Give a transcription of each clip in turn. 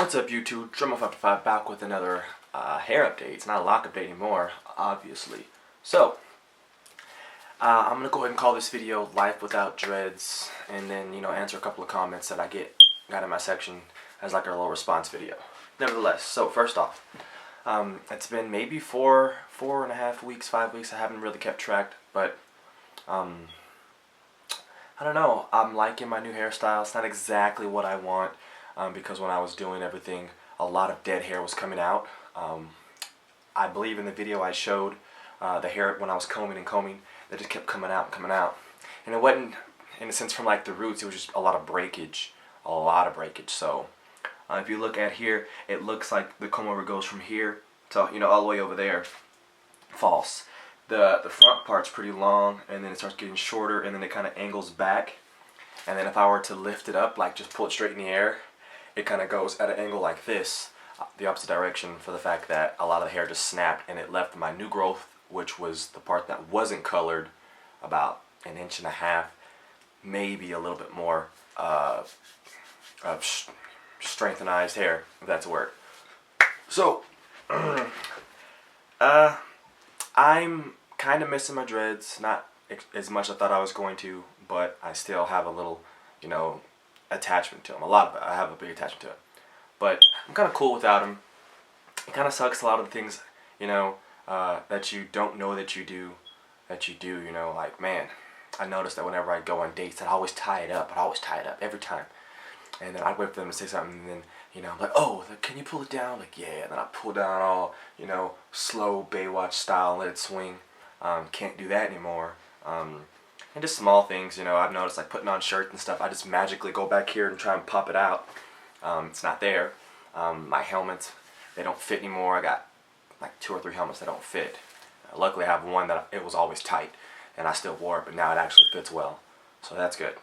What's up YouTube, Drummer55 back with another hair update. It's not a lock update anymore, obviously. So, I'm going to go ahead and call this video Life Without Dreads, and then, answer a couple of comments that I got in my section as like a little response video. Nevertheless, so first off, it's been maybe 4.5 weeks, 5 weeks, I haven't really kept track, but, I don't know, I'm liking my new hairstyle. It's not exactly what I want. Because when I was doing everything, a lot of dead hair was coming out. I believe in the video I showed the hair when I was combing, that just kept coming out and coming out. And it wasn't, in a sense, from like the roots, it was just a lot of breakage. So if you look at here, it looks like the comb over goes from here to, all the way over there. False. The front part's pretty long, and then it starts getting shorter, and then it kind of angles back. And then if I were to lift it up, like just pull it straight in the air, it kind of goes at an angle like this, the opposite direction, for the fact that a lot of the hair just snapped and it left my new growth, which was the part that wasn't colored, about 1.5 inches, maybe a little bit more of strengthenized hair, if that's a word. So, I'm kind of missing my dreads, not as much as I thought I was going to, but I still have a little, attachment to them. I have a big attachment to it. But I'm kind of cool without them. It kind of sucks a lot of the things, that you don't know that you do, like, man, I noticed that whenever I go on dates, I'd always tie it up. Every time. And then I'd wait for them to say something, and then, I'm like, oh, can you pull it down? Like, yeah. And then I pull down all, slow Baywatch style and let it swing. Can't do that anymore. And just small things, I've noticed, like putting on shirts and stuff, I just magically go back here and try and pop it out. It's not there. My helmets, they don't fit anymore. I got like 2 or 3 helmets that don't fit. Luckily I have one that it was always tight, and I still wore it, but now it actually fits well. So that's good.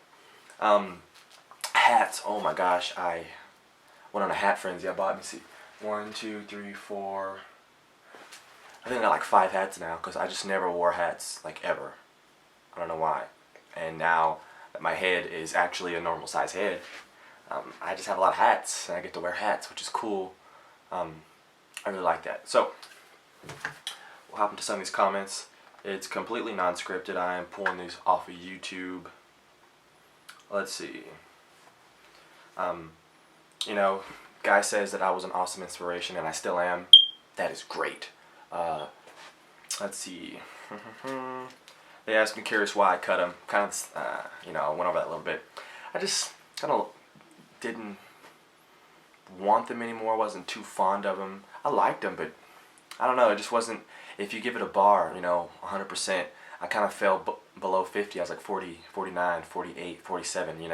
Hats, oh my gosh, I went on a hat frenzy. I bought, let me see, 1, 2, 3, 4, I think I got like 5 hats now, because I just never wore hats, like, ever. I don't know why. And now that my head is actually a normal size head, I just have a lot of hats, and I get to wear hats, which is cool. I really like that. So, we'll hop into some of these comments. It's completely non-scripted. I am pulling these off of YouTube. Let's see. Guy says that I was an awesome inspiration, and I still am. That is great. Let's see. They asked me, curious why I cut them. Kind of, I went over that a little bit. I just kind of didn't want them anymore. Wasn't too fond of them. I liked them, but I don't know. It just wasn't. If you give it a bar, 100%. I kind of fell below 50. I was like 40, 49, 48, 47,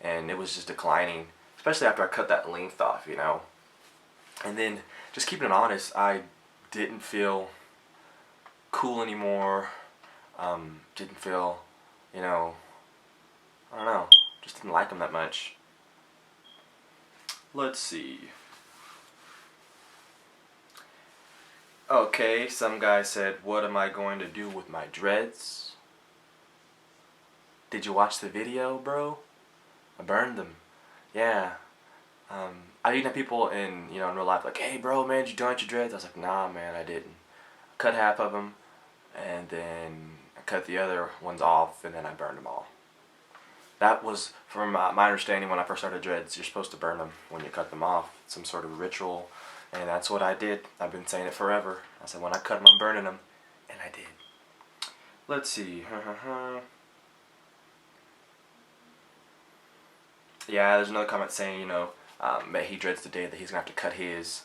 and it was just declining. Especially after I cut that length off, And then, just keeping it honest, I didn't feel cool anymore. Didn't feel, I don't know, just didn't like them that much. Let's see. Okay, some guy said, what am I going to do with my dreads? Did you watch the video, bro? I burned them. Yeah. I've even had people in real life like, hey bro, man, did you donate your dreads? I was like, nah, man, I didn't. I cut half of them, and then I cut the other ones off, and then I burned them all. That was, from my understanding when I first started dreads, you're supposed to burn them when you cut them off. Some sort of ritual, and that's what I did. I've been saying it forever. I said when I cut them, I'm burning them, and I did. Let's see. Yeah, there's another comment saying, that he dreads the day that he's going to have to cut his.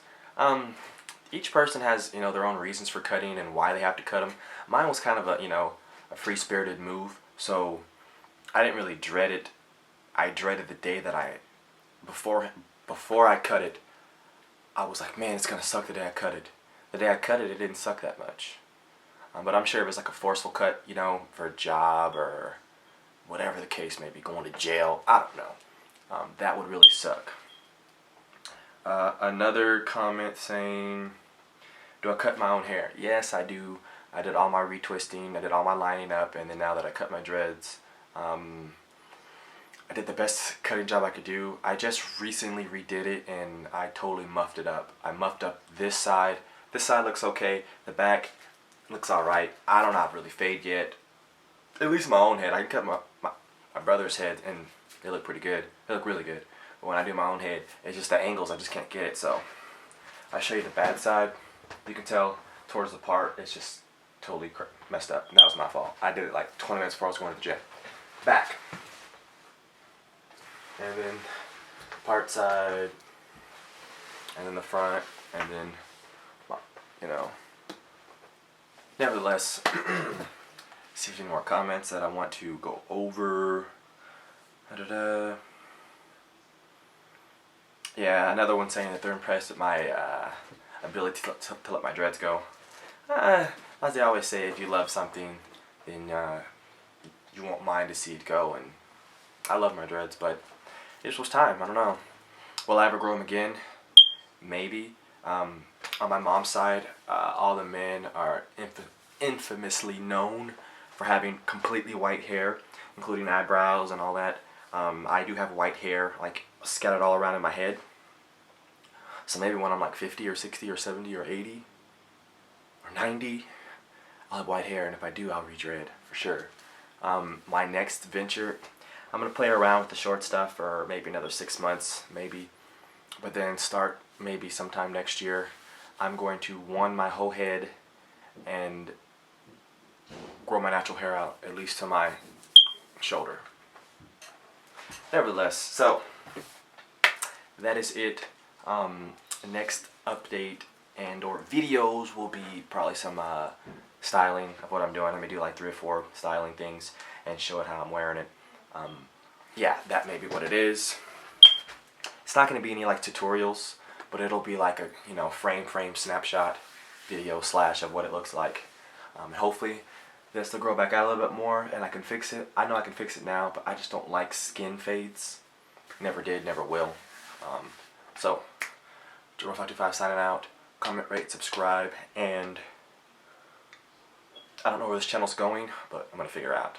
Each person has, their own reasons for cutting and why they have to cut them. Mine was kind of a free-spirited move, so I didn't really dread it. I dreaded the day that before I cut it, I was like, man, it's going to suck the day I cut it. The day I cut it, it didn't suck that much. But I'm sure it was like a forceful cut, for a job or whatever the case may be, going to jail, I don't know. That would really suck. Another comment saying, do I cut my own hair? Yes, I do. I did all my retwisting, I did all my lining up, and then now that I cut my dreads, I did the best cutting job I could do. I just recently redid it and I totally muffed it up. I muffed up this side. This side looks okay. The back looks alright. I don't have really fade yet. At least my own head. I can cut my brother's head and they look pretty good. They look really good. But when I do my own head, it's just the angles. I just can't get it. So I'll show you the bad side. You can tell towards the part, it's just totally messed up. That was my fault. I did it like 20 minutes before I was going to the gym. Back. And then part side, and then the front, and then, you know, nevertheless, see if any more comments that I want to go over. Yeah, another one saying that they're impressed with my ability to let my dreads go. As they always say, if you love something, then you won't mind to see it go, and I love my dreads, but it just was time. I don't know. Will I ever grow them again? Maybe. On my mom's side, all the men are infamously known for having completely white hair, including eyebrows and all that. I do have white hair, like, scattered all around in my head. So maybe when I'm like 50 or 60 or 70 or 80 or 90, I'll have white hair, and if I do, I'll re-dread for sure. My next venture, I'm going to play around with the short stuff for maybe another 6 months, maybe. But then start maybe sometime next year. I'm going to one my whole head and grow my natural hair out, at least to my shoulder. Nevertheless, so that is it. Next update and or videos will be probably some styling of what I'm doing. I'm going to do like 3 or 4 styling things and show it how I'm wearing it. Yeah, that may be what it is. It's not going to be any like tutorials, but it'll be like a, you know, frame snapshot video slash of what it looks like. And hopefully this will grow back out a little bit more and I can fix it. I know I can fix it now, but I just don't like skin fades. Never did, never will. So, Jerome525 signing out. Comment, rate, subscribe, and I don't know where this channel's going, but I'm going to figure it out.